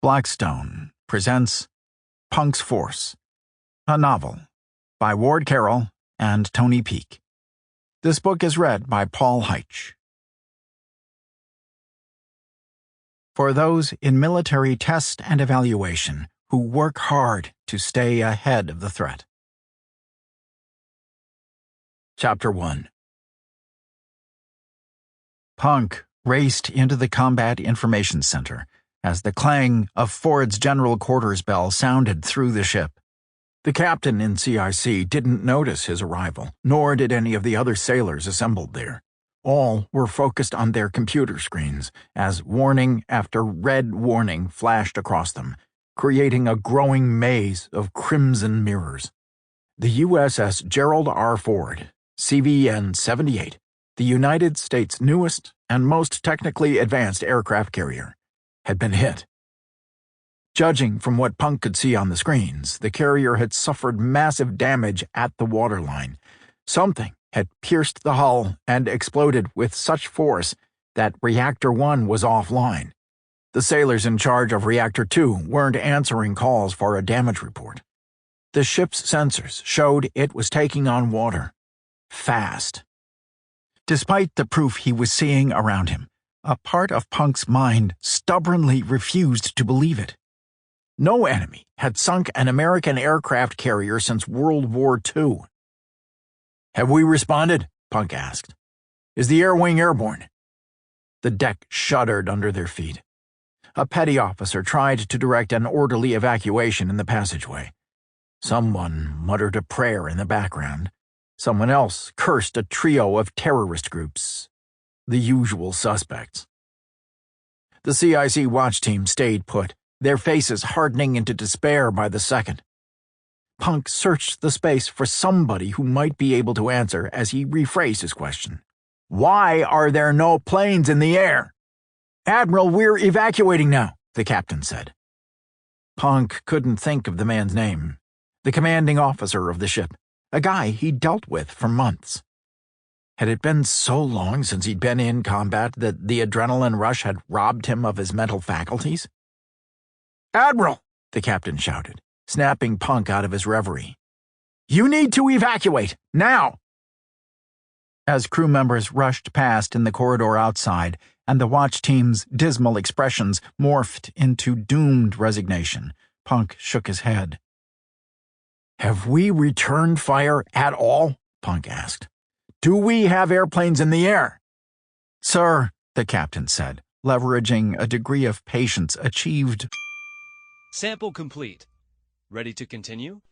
Blackstone presents Punk's Force, a novel by Ward Carroll and Tony Peake. This book is read by Paul Heitsch. For those in military test and evaluation who work hard to stay ahead of the threat. Chapter 1. Punk raced into the Combat Information Center as the clang of Ford's general quarters bell sounded through the ship. The captain in CIC didn't notice his arrival, nor did any of the other sailors assembled there. All were focused on their computer screens as warning after red warning flashed across them, creating a growing maze of crimson mirrors. The USS Gerald R. Ford, CVN 78, the United States' newest and most technically advanced aircraft carrier, had been hit. Judging from what Punk could see on the screens, the carrier had suffered massive damage at the waterline. Something had pierced the hull and exploded with such force that Reactor 1 was offline. The sailors in charge of Reactor 2 weren't answering calls for a damage report. The ship's sensors showed it was taking on water. Fast. Despite the proof he was seeing around him, a part of Punk's mind stubbornly refused to believe it. No enemy had sunk an American aircraft carrier since World War II. "Have we responded?" Punk asked. "Is the air wing airborne?" The deck shuddered under their feet. A petty officer tried to direct an orderly evacuation in the passageway. Someone muttered a prayer in the background. Someone else cursed a trio of terrorist groups. The usual suspects. The CIC watch team stayed put, their faces hardening into despair by the second. Punk searched the space for somebody who might be able to answer as he rephrased his question. "Why are there no planes in the air?" "Admiral, we're evacuating now," the captain said. Punk couldn't think of the man's name. The commanding officer of the ship, a guy he'd dealt with for months. Had it been so long since he'd been in combat that the adrenaline rush had robbed him of his mental faculties? "Admiral!" the captain shouted, snapping Punk out of his reverie. "You need to evacuate, now!" As crew members rushed past in the corridor outside and the watch team's dismal expressions morphed into doomed resignation, Punk shook his head. "Have we returned fire at all?" Punk asked. "Do we have airplanes in the air?" "Sir," the captain said, leveraging a degree of patience achieved. Sample complete. Ready to continue?